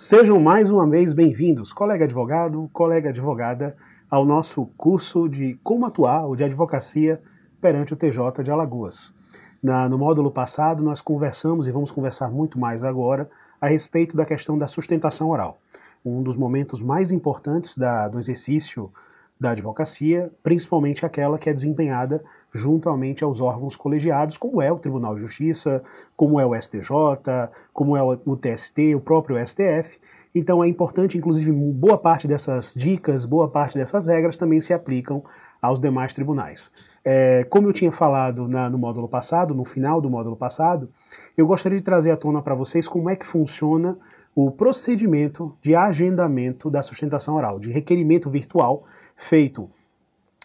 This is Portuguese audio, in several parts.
Sejam mais uma vez bem-vindos, colega advogado, colega advogada, ao nosso curso de como atuar ou de advocacia perante o TJ de Alagoas. No módulo passado nós conversamos e vamos conversar muito mais agora a respeito da questão da sustentação oral. Um dos momentos mais importantes do exercício da advocacia, principalmente aquela que é desempenhada juntamente aos órgãos colegiados, como é o Tribunal de Justiça, como é o STJ, como é o TST, o próprio STF. Então é importante, inclusive, boa parte dessas dicas, boa parte dessas regras também se aplicam aos demais tribunais. Como eu tinha falado no módulo passado, no final do módulo passado, eu gostaria de trazer à tona para vocês como é que funciona o procedimento de agendamento da sustentação oral, de requerimento virtual feito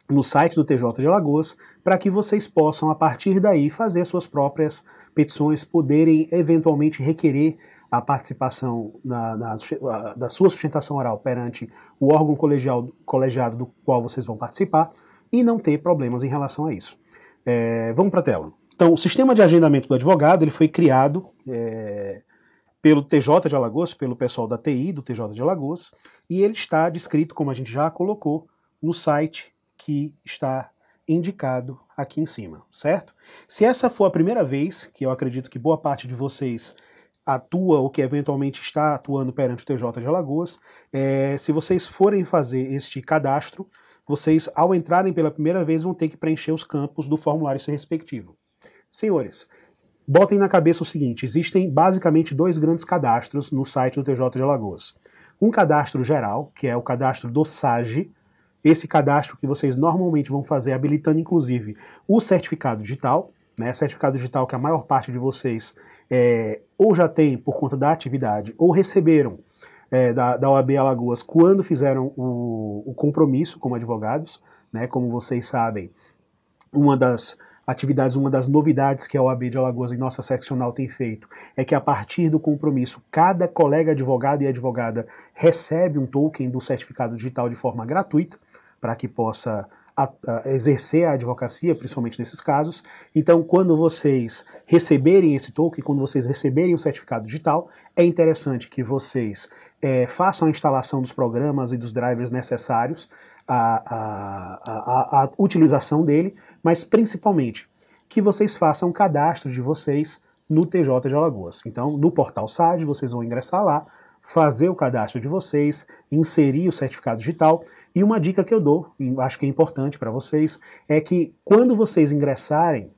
no site do TJ de Alagoas, para que vocês possam, a partir daí, fazer suas próprias petições, poderem eventualmente requerer a participação da sua sustentação oral perante o órgão colegiado do qual vocês vão participar e não ter problemas em relação a isso. Vamos para a tela. Então, o sistema de agendamento do advogado ele foi criado pelo TJ de Alagoas, pelo pessoal da TI do TJ de Alagoas, e ele está descrito, como a gente já colocou, no site que está indicado aqui em cima, certo? Se essa for a primeira vez, que eu acredito que boa parte de vocês atua ou que eventualmente está atuando perante o TJ de Alagoas, se vocês forem fazer este cadastro, vocês, ao entrarem pela primeira vez, vão ter que preencher os campos do formulário respectivo. Senhores, botem na cabeça o seguinte, existem basicamente dois grandes cadastros no site do TJ de Alagoas. Um cadastro geral, que é o cadastro do SAGE, esse cadastro que vocês normalmente vão fazer habilitando inclusive o certificado digital, né? Certificado digital que a maior parte de vocês ou já tem por conta da atividade ou receberam da OAB Alagoas quando fizeram o compromisso como advogados, né? Como vocês sabem, uma das atividades, uma das novidades que a OAB de Alagoas em nossa seccional tem feito é que a partir do compromisso, cada colega advogado e advogada recebe um token do certificado digital de forma gratuita, para que possa exercer a advocacia, principalmente nesses casos. Então, quando vocês receberem esse token, quando vocês receberem o certificado digital, é interessante que vocês façam a instalação dos programas e dos drivers necessários a utilização dele, mas principalmente que vocês façam o cadastro de vocês no TJ de Alagoas. Então, no portal SAGE, vocês vão ingressar lá, fazer o cadastro de vocês, inserir o certificado digital, e uma dica que eu dou, acho que é importante para vocês, é que quando vocês ingressarem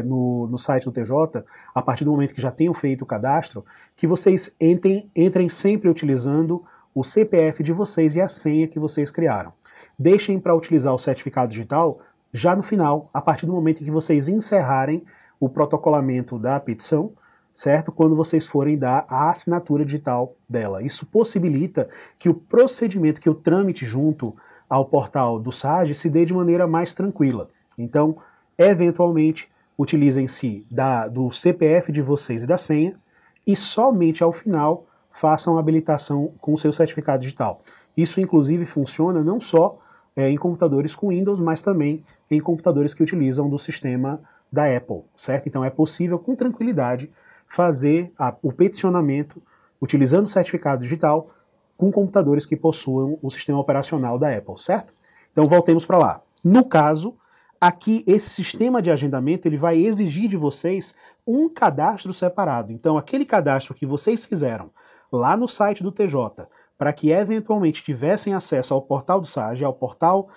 no site do TJ, a partir do momento que já tenham feito o cadastro, que vocês entrem sempre utilizando o CPF de vocês e a senha que vocês criaram. Deixem para utilizar o certificado digital já no final, a partir do momento em que vocês encerrarem o protocolamento da petição, certo? Quando vocês forem dar a assinatura digital dela. Isso possibilita que o procedimento, que o trâmite junto ao portal do SAGE se dê de maneira mais tranquila. Então, eventualmente, utilizem-se do CPF de vocês e da senha e somente ao final façam a habilitação com o seu certificado digital. Isso, inclusive, funciona não só em computadores com Windows, mas também em computadores que utilizam do sistema da Apple, certo? Então é possível, com tranquilidade, fazer o peticionamento utilizando o certificado digital com computadores que possuam o sistema operacional da Apple, certo? Então voltemos para lá. No caso, aqui esse sistema de agendamento ele vai exigir de vocês um cadastro separado. Então aquele cadastro que vocês fizeram lá no site do TJ, para que eventualmente tivessem acesso ao portal do SAGE, ao portal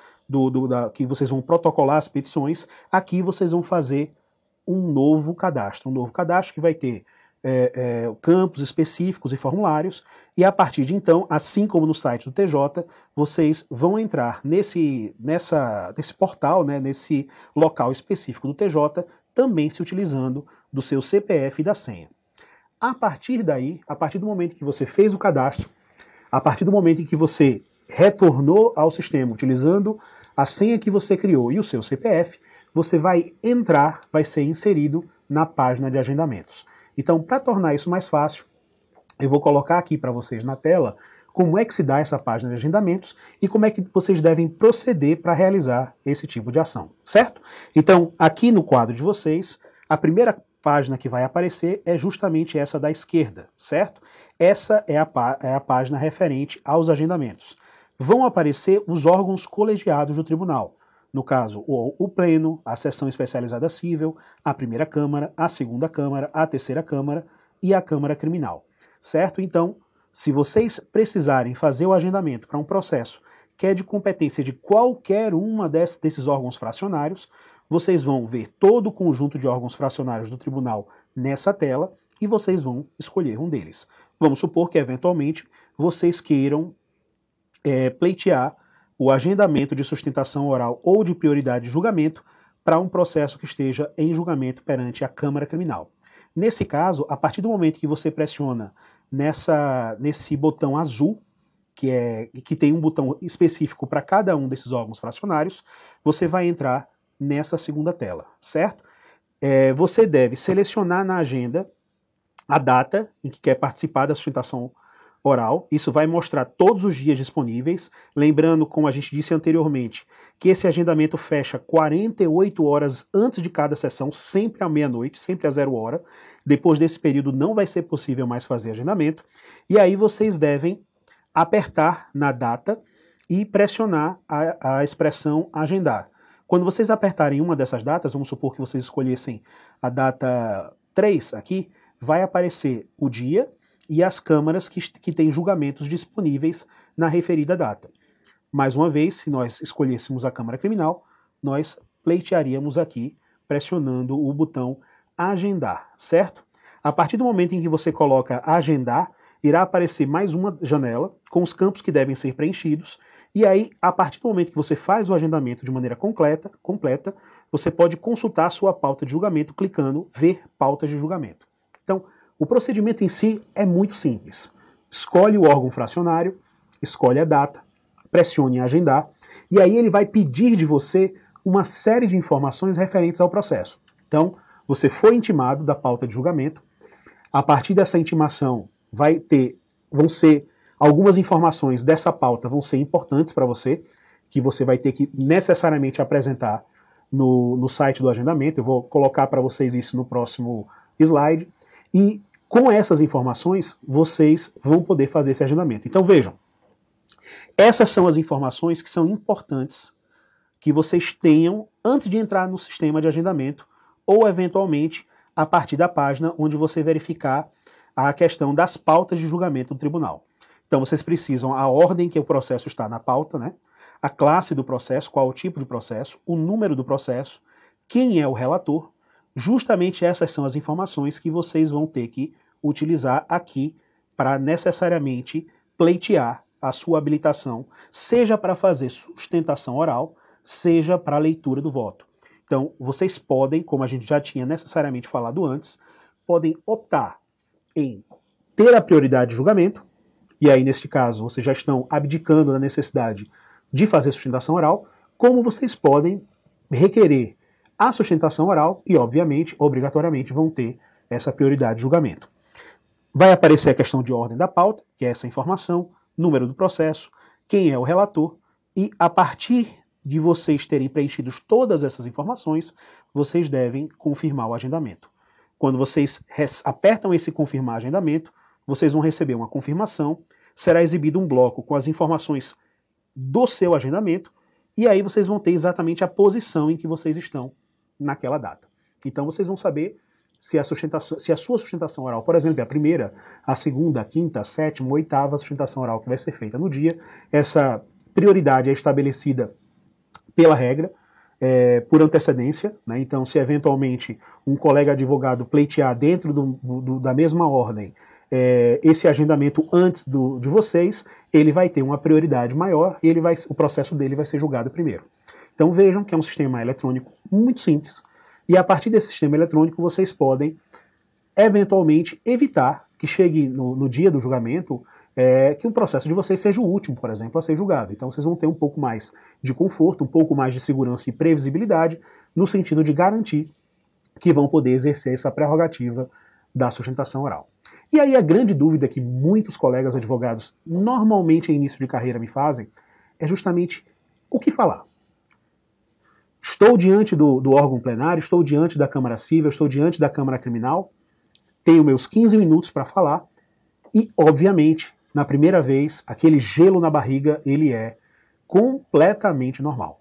que vocês vão protocolar as petições, aqui vocês vão fazer um novo cadastro que vai ter campos específicos e formulários, e a partir de então, assim como no site do TJ, vocês vão entrar nesse portal, né, nesse local específico do TJ, também se utilizando do seu CPF e da senha. A partir daí, a partir do momento que você fez o cadastro, a partir do momento em que você retornou ao sistema utilizando a senha que você criou e o seu CPF, você vai ser inserido na página de agendamentos. Então, para tornar isso mais fácil, eu vou colocar aqui para vocês na tela como é que se dá essa página de agendamentos e como é que vocês devem proceder para realizar esse tipo de ação, certo? Então, aqui no quadro de vocês, a primeira página que vai aparecer é justamente essa da esquerda, certo? Essa é a página referente aos agendamentos. Vão aparecer os órgãos colegiados do tribunal. No caso, o Pleno, a Seção Especializada Cível, a Primeira Câmara, a Segunda Câmara, a Terceira Câmara e a Câmara Criminal, certo? Então, se vocês precisarem fazer o agendamento para um processo que é de competência de qualquer uma desses órgãos fracionários, vocês vão ver todo o conjunto de órgãos fracionários do tribunal nessa tela e vocês vão escolher um deles. Vamos supor que, eventualmente, vocês queiram pleitear o agendamento de sustentação oral ou de prioridade de julgamento para um processo que esteja em julgamento perante a Câmara Criminal. Nesse caso, a partir do momento que você pressiona nesse botão azul, que tem um botão específico para cada um desses órgãos fracionários, você vai entrar nessa segunda tela, certo? Você deve selecionar na agenda a data em que quer participar da sustentação oral. Isso vai mostrar todos os dias disponíveis, lembrando, como a gente disse anteriormente, que esse agendamento fecha 48 horas antes de cada sessão, sempre à meia-noite, sempre a 0 hora. Depois desse período não vai ser possível mais fazer agendamento. E aí vocês devem apertar na data e pressionar a expressão agendar. Quando vocês apertarem uma dessas datas, vamos supor que vocês escolhessem a data 3 aqui, vai aparecer o dia e as câmaras que têm julgamentos disponíveis na referida data. Mais uma vez, se nós escolhêssemos a Câmara Criminal, nós pleitearíamos aqui, pressionando o botão Agendar, certo? A partir do momento em que você coloca Agendar, irá aparecer mais uma janela com os campos que devem ser preenchidos, e aí, a partir do momento que você faz o agendamento de maneira completa, você pode consultar a sua pauta de julgamento clicando Ver Pautas de Julgamento. Então, o procedimento em si é muito simples. Escolhe o órgão fracionário, escolhe a data, pressione em agendar, e aí ele vai pedir de você uma série de informações referentes ao processo. Então, você foi intimado da pauta de julgamento, a partir dessa intimação vão ser algumas informações dessa pauta vão ser importantes para você, que você vai ter que necessariamente apresentar no site do agendamento. Eu vou colocar para vocês isso no próximo slide. E com essas informações, vocês vão poder fazer esse agendamento. Então vejam, essas são as informações que são importantes que vocês tenham antes de entrar no sistema de agendamento ou, eventualmente, a partir da página onde você verificar a questão das pautas de julgamento do tribunal. Então vocês precisam a ordem que o processo está na pauta, né? A classe do processo, qual o tipo de processo, o número do processo, quem é o relator. Justamente essas são as informações que vocês vão ter que utilizar aqui para necessariamente pleitear a sua habilitação, seja para fazer sustentação oral, seja para a leitura do voto. Então, vocês podem, como a gente já tinha necessariamente falado antes, podem optar em ter a prioridade de julgamento, e aí, neste caso, vocês já estão abdicando da necessidade de fazer sustentação oral, como vocês podem requerer a sustentação oral e, obviamente, obrigatoriamente, vão ter essa prioridade de julgamento. Vai aparecer a questão de ordem da pauta, que é essa informação, número do processo, quem é o relator, e a partir de vocês terem preenchido todas essas informações, vocês devem confirmar o agendamento. Quando vocês apertam esse confirmar agendamento, vocês vão receber uma confirmação, será exibido um bloco com as informações do seu agendamento, e aí vocês vão ter exatamente a posição em que vocês estão naquela data. Então vocês vão saber se a sua sustentação oral, por exemplo, é a primeira, a segunda, a quinta, a sétima, a oitava sustentação oral que vai ser feita no dia. Essa prioridade é estabelecida pela regra, por antecedência, né? Então, se eventualmente um colega advogado pleitear dentro da mesma ordem esse agendamento antes de vocês, ele vai ter uma prioridade maior e o processo dele vai ser julgado primeiro. Então vejam que é um sistema eletrônico muito simples, e a partir desse sistema eletrônico vocês podem eventualmente evitar que chegue no dia do julgamento que o processo de vocês seja o último, por exemplo, a ser julgado. Então vocês vão ter um pouco mais de conforto, um pouco mais de segurança e previsibilidade, no sentido de garantir que vão poder exercer essa prerrogativa da sustentação oral. E aí a grande dúvida que muitos colegas advogados normalmente em início de carreira me fazem é justamente o que falar. Estou diante do órgão plenário, estou diante da Câmara Civil, estou diante da Câmara Criminal, tenho meus 15 minutos para falar e, obviamente, na primeira vez, aquele gelo na barriga, ele é completamente normal.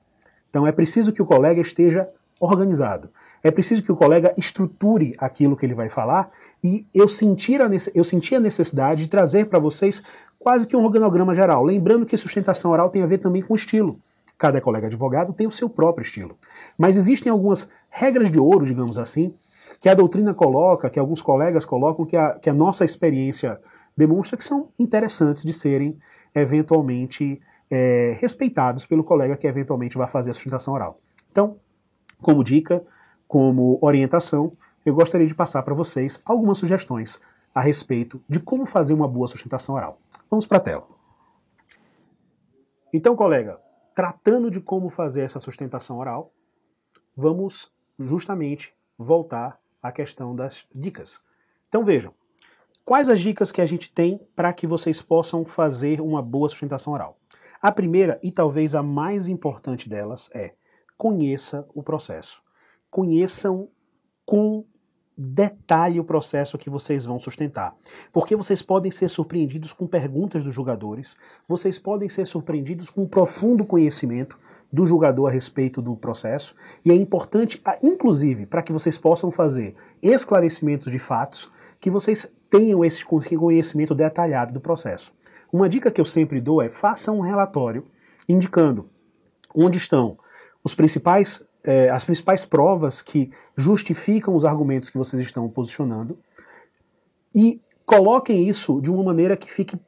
Então é preciso que o colega esteja organizado. É preciso que o colega estruture aquilo que ele vai falar e eu senti a necessidade de trazer para vocês quase que um organograma geral. Lembrando que sustentação oral tem a ver também com estilo. Cada colega advogado tem o seu próprio estilo. Mas existem algumas regras de ouro, digamos assim, que a doutrina coloca, que alguns colegas colocam, que a nossa experiência demonstra que são interessantes de serem eventualmente respeitados pelo colega que eventualmente vai fazer a sustentação oral. Então, como dica, como orientação, eu gostaria de passar para vocês algumas sugestões a respeito de como fazer uma boa sustentação oral. Vamos para a tela. Então, colega, tratando de como fazer essa sustentação oral, vamos justamente voltar à questão das dicas. Então vejam, quais as dicas que a gente tem para que vocês possam fazer uma boa sustentação oral? A primeira, e talvez a mais importante delas, é conheça o processo. Conheçam com detalhe o processo que vocês vão sustentar. Porque vocês podem ser surpreendidos com perguntas dos julgadores, vocês podem ser surpreendidos com um profundo conhecimento do julgador a respeito do processo, e é importante, inclusive, para que vocês possam fazer esclarecimentos de fatos, que vocês tenham esse conhecimento detalhado do processo. Uma dica que eu sempre dou é: faça um relatório indicando onde estão as principais provas que justificam os argumentos que vocês estão posicionando e coloquem isso de uma maneira que fique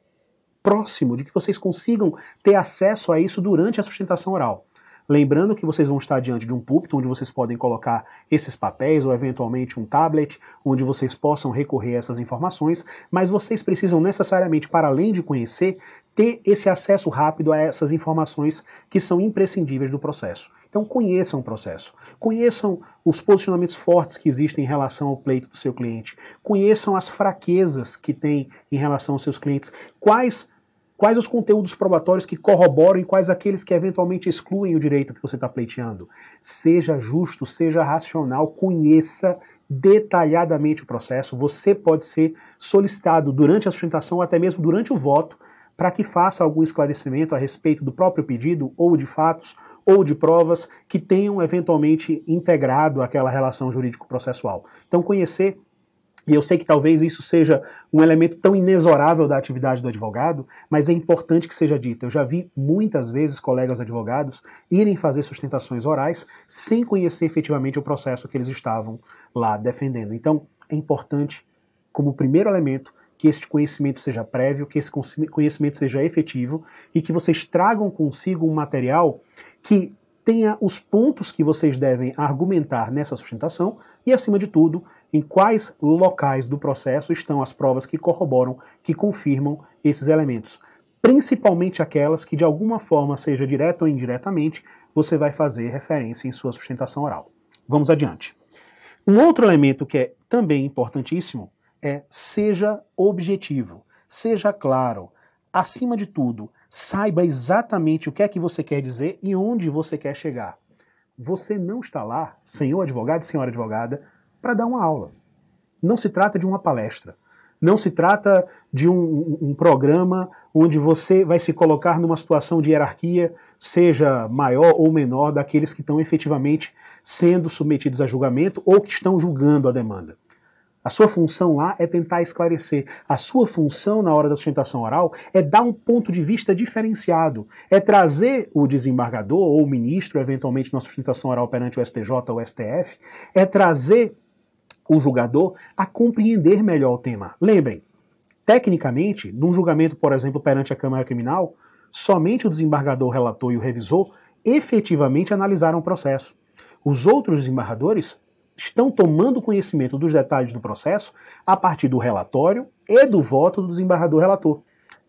próximo, de que vocês consigam ter acesso a isso durante a sustentação oral. Lembrando que vocês vão estar diante de um púlpito onde vocês podem colocar esses papéis ou eventualmente um tablet onde vocês possam recorrer a essas informações, mas vocês precisam necessariamente, para além de conhecer, ter esse acesso rápido a essas informações que são imprescindíveis do processo. Então conheçam o processo, conheçam os posicionamentos fortes que existem em relação ao pleito do seu cliente, conheçam as fraquezas que tem em relação aos seus clientes, quais os conteúdos probatórios que corroboram e quais aqueles que eventualmente excluem o direito que você está pleiteando. Seja justo, seja racional, conheça detalhadamente o processo. Você pode ser solicitado durante a sustentação ou até mesmo durante o voto para que faça algum esclarecimento a respeito do próprio pedido ou de fatos ou de provas que tenham eventualmente integrado aquela relação jurídico-processual. Então conhecer. E eu sei que talvez isso seja um elemento tão inexorável da atividade do advogado, mas é importante que seja dito. Eu já vi muitas vezes colegas advogados irem fazer sustentações orais sem conhecer efetivamente o processo que eles estavam lá defendendo. Então, é importante, como primeiro elemento, que esse conhecimento seja prévio, que esse conhecimento seja efetivo e que vocês tragam consigo um material que tenha os pontos que vocês devem argumentar nessa sustentação e, acima de tudo, em quais locais do processo estão as provas que corroboram, que confirmam esses elementos. Principalmente aquelas que, de alguma forma, seja direta ou indiretamente, você vai fazer referência em sua sustentação oral. Vamos adiante. Um outro elemento que é também importantíssimo é: seja objetivo, seja claro. Acima de tudo, saiba exatamente o que é que você quer dizer e onde você quer chegar. Você não está lá, senhor advogado e senhora advogada, para dar uma aula. Não se trata de uma palestra. Não se trata de um programa onde você vai se colocar numa situação de hierarquia, seja maior ou menor, daqueles que estão efetivamente sendo submetidos a julgamento ou que estão julgando a demanda. A sua função lá é tentar esclarecer. A sua função na hora da sustentação oral é dar um ponto de vista diferenciado. É trazer o desembargador ou o ministro, eventualmente na sustentação oral perante o STJ ou o STF, é trazer o julgador a compreender melhor o tema. Lembrem, tecnicamente, num julgamento, por exemplo, perante a Câmara Criminal, somente o desembargador, o relator e o revisor efetivamente analisaram o processo. Os outros desembargadores estão tomando conhecimento dos detalhes do processo a partir do relatório e do voto do desembargador relator,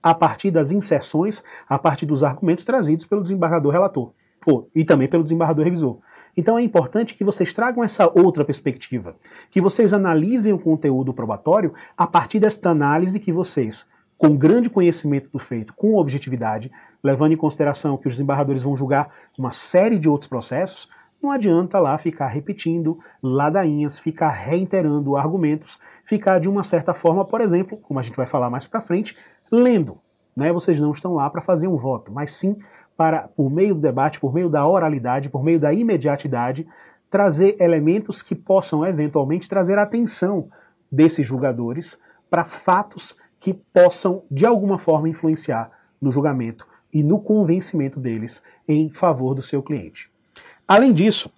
a partir das inserções, a partir dos argumentos trazidos pelo desembargador relator, e também pelo desembargador revisor. Então é importante que vocês tragam essa outra perspectiva, que vocês analisem o conteúdo probatório a partir desta análise que vocês, com grande conhecimento do feito, com objetividade, levando em consideração que os desembargadores vão julgar uma série de outros processos, não adianta lá ficar repetindo ladainhas, ficar reiterando argumentos, ficar de uma certa forma, por exemplo, como a gente vai falar mais para frente, lendo. Né? Vocês não estão lá para fazer um voto, mas sim para, por meio do debate, por meio da oralidade, por meio da imediatidade, trazer elementos que possam eventualmente trazer atenção desses julgadores para fatos que possam de alguma forma influenciar no julgamento e no convencimento deles em favor do seu cliente. Além disso,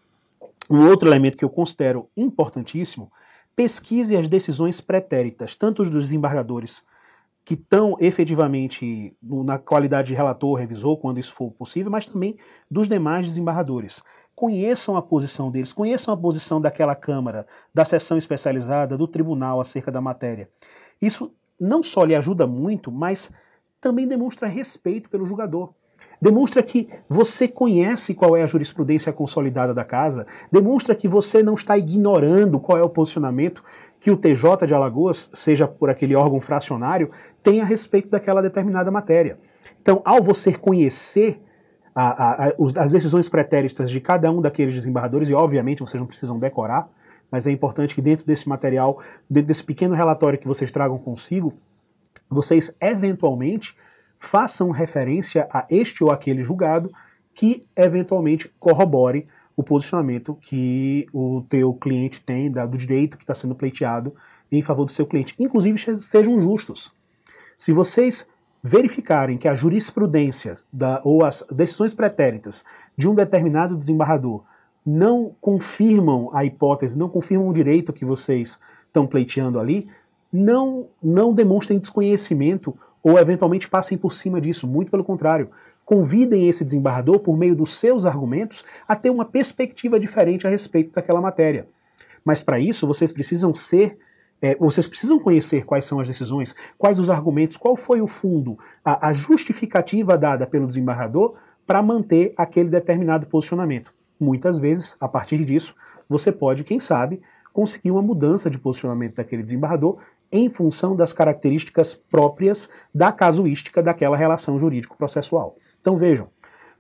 um outro elemento que eu considero importantíssimo, pesquise as decisões pretéritas, tanto dos desembargadores que estão efetivamente na qualidade de relator, revisor, quando isso for possível, mas também dos demais desembargadores. Conheçam a posição deles, conheçam a posição daquela Câmara, da seção especializada, do tribunal acerca da matéria. Isso não só lhe ajuda muito, mas também demonstra respeito pelo julgador. Demonstra que você conhece qual é a jurisprudência consolidada da casa, demonstra que você não está ignorando qual é o posicionamento que o TJ de Alagoas, seja por aquele órgão fracionário, tem a respeito daquela determinada matéria. Então, ao você conhecer as decisões pretéritas de cada um daqueles desembargadores, e obviamente vocês não precisam decorar, mas é importante que dentro desse material, dentro desse pequeno relatório que vocês tragam consigo, vocês eventualmente façam referência a este ou aquele julgado que eventualmente corrobore o posicionamento que o teu cliente tem, do direito que está sendo pleiteado em favor do seu cliente. Inclusive, sejam justos. Se vocês verificarem que a jurisprudência ou as decisões pretéritas de um determinado desembargador não confirmam a hipótese, não confirmam o direito que vocês estão pleiteando ali, não demonstrem desconhecimento ou eventualmente passem por cima disso, muito pelo contrário. Convidem esse desembargador, por meio dos seus argumentos, a ter uma perspectiva diferente a respeito daquela matéria. Mas para isso vocês precisam conhecer quais são as decisões, quais os argumentos, qual foi o fundo, a justificativa dada pelo desembargador para manter aquele determinado posicionamento. Muitas vezes, a partir disso, você pode, quem sabe, conseguir uma mudança de posicionamento daquele desembargador em função das características próprias da casuística daquela relação jurídico-processual. Então vejam,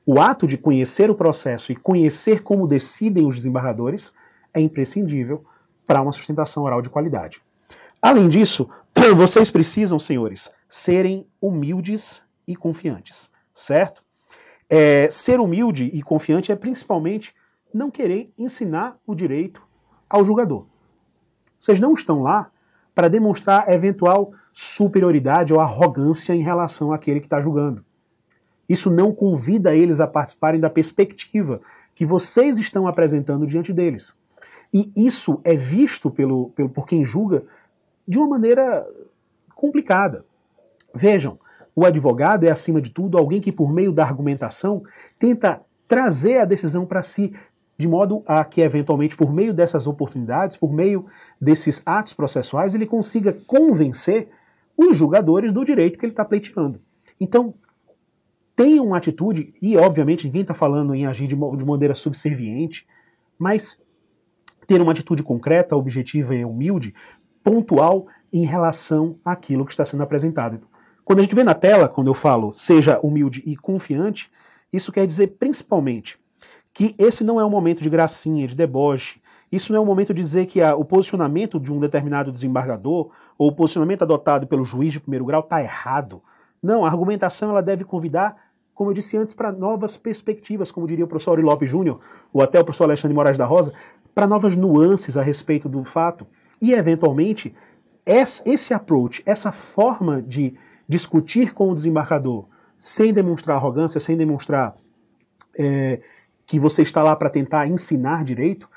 o ato de conhecer o processo e conhecer como decidem os desembargadores é imprescindível para uma sustentação oral de qualidade. Além disso, vocês precisam, senhores, serem humildes e confiantes, certo? Ser humilde e confiante é principalmente não querer ensinar o direito ao julgador. Vocês não estão lá para demonstrar eventual superioridade ou arrogância em relação àquele que está julgando. Isso não convida eles a participarem da perspectiva que vocês estão apresentando diante deles. E isso é visto por quem julga de uma maneira complicada. Vejam, o advogado é, acima de tudo, alguém que, por meio da argumentação, tenta trazer a decisão para si, de modo a que, eventualmente, por meio dessas oportunidades, por meio desses atos processuais, ele consiga convencer os julgadores do direito que ele está pleiteando. Então, tenham uma atitude, e obviamente ninguém está falando em agir de maneira subserviente, mas ter uma atitude concreta, objetiva e humilde, pontual em relação àquilo que está sendo apresentado. Quando a gente vê na tela, quando eu falo seja humilde e confiante, isso quer dizer principalmente que esse não é um momento de gracinha, de deboche. Isso não é um momento de dizer que o posicionamento de um determinado desembargador ou o posicionamento adotado pelo juiz de primeiro grau está errado. Não, a argumentação ela deve convidar, como eu disse antes, para novas perspectivas, como diria o professor Auri Lopes Júnior, ou até o professor Alexandre Moraes da Rosa, para novas nuances a respeito do fato. E, eventualmente, esse approach, essa forma de discutir com o desembargador, sem demonstrar arrogância, sem demonstrar que você está lá para tentar ensinar direito,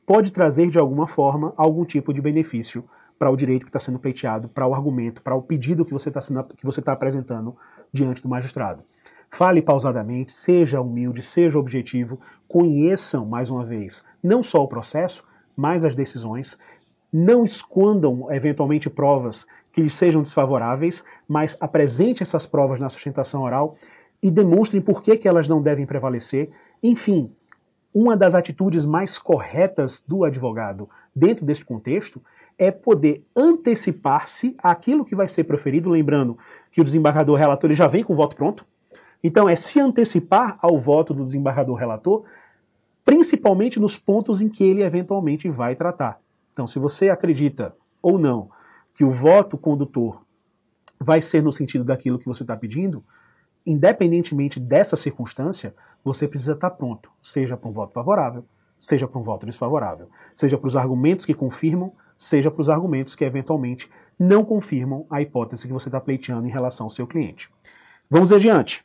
pode trazer de alguma forma algum tipo de benefício para o direito que está sendo pleiteado, para o argumento, para o pedido que você está apresentando diante do magistrado. Fale pausadamente, seja humilde, seja objetivo, conheçam, mais uma vez, não só o processo, mas as decisões, não escondam, eventualmente, provas que lhes sejam desfavoráveis, mas apresente essas provas na sustentação oral e demonstrem por que elas não devem prevalecer. Enfim, uma das atitudes mais corretas do advogado dentro desse contexto é poder antecipar-se àquilo que vai ser proferido, lembrando que o desembargador relator ele já vem com o voto pronto. Então é se antecipar ao voto do desembargador relator, principalmente nos pontos em que ele eventualmente vai tratar. Então, se você acredita ou não que o voto condutor vai ser no sentido daquilo que você está pedindo, independentemente dessa circunstância, você precisa estar pronto, seja para um voto favorável, seja para um voto desfavorável, seja para os argumentos que confirmam, seja para os argumentos que eventualmente não confirmam a hipótese que você está pleiteando em relação ao seu cliente. Vamos adiante.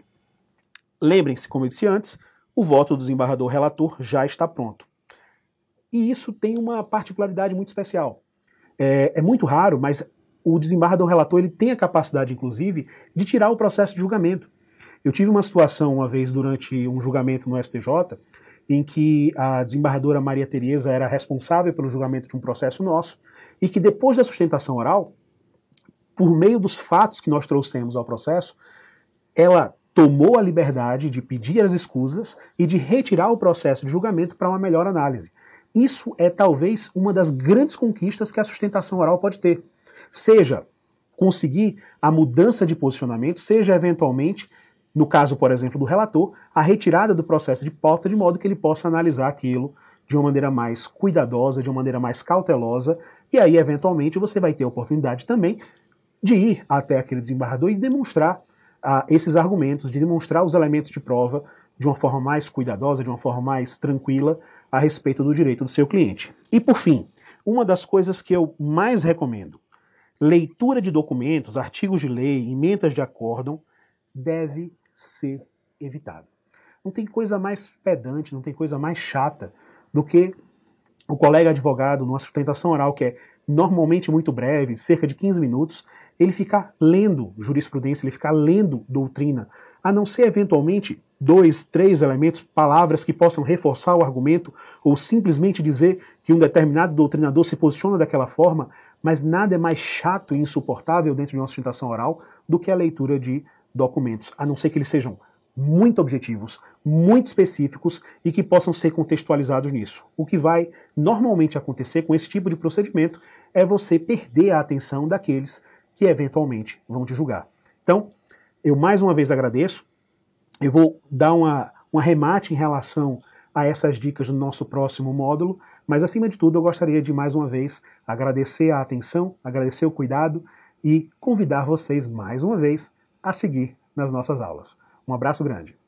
Lembrem-se, como eu disse antes, o voto do desembargador relator já está pronto. E isso tem uma particularidade muito especial. É muito raro, mas o desembargador relator ele tem a capacidade, inclusive, de tirar o processo de julgamento. Eu tive uma situação uma vez durante um julgamento no STJ, em que a desembargadora Maria Tereza era responsável pelo julgamento de um processo nosso, e que depois da sustentação oral, por meio dos fatos que nós trouxemos ao processo, ela tomou a liberdade de pedir as escusas e de retirar o processo de julgamento para uma melhor análise. Isso é talvez uma das grandes conquistas que a sustentação oral pode ter. Seja conseguir a mudança de posicionamento, seja eventualmente, no caso, por exemplo, do relator, a retirada do processo de pauta, de modo que ele possa analisar aquilo de uma maneira mais cuidadosa, de uma maneira mais cautelosa, e aí, eventualmente, você vai ter a oportunidade também de ir até aquele desembargador e demonstrar esses argumentos, de demonstrar os elementos de prova de uma forma mais cuidadosa, de uma forma mais tranquila a respeito do direito do seu cliente. E, por fim, uma das coisas que eu mais recomendo, leitura de documentos, artigos de lei, emendas de acórdão, deve ser evitado. Não tem coisa mais pedante, não tem coisa mais chata do que o colega advogado, numa sustentação oral que é normalmente muito breve, cerca de 15 minutos, ele ficar lendo jurisprudência, ele ficar lendo doutrina, a não ser eventualmente 2, 3 elementos, palavras que possam reforçar o argumento ou simplesmente dizer que um determinado doutrinador se posiciona daquela forma, mas nada é mais chato e insuportável dentro de uma sustentação oral do que a leitura de documentos, a não ser que eles sejam muito objetivos, muito específicos e que possam ser contextualizados nisso. O que vai normalmente acontecer com esse tipo de procedimento é você perder a atenção daqueles que eventualmente vão te julgar. Então, eu mais uma vez agradeço, eu vou dar uma remate em relação a essas dicas no nosso próximo módulo, mas acima de tudo eu gostaria de mais uma vez agradecer a atenção, agradecer o cuidado e convidar vocês mais uma vez a seguir nas nossas aulas. Um abraço grande.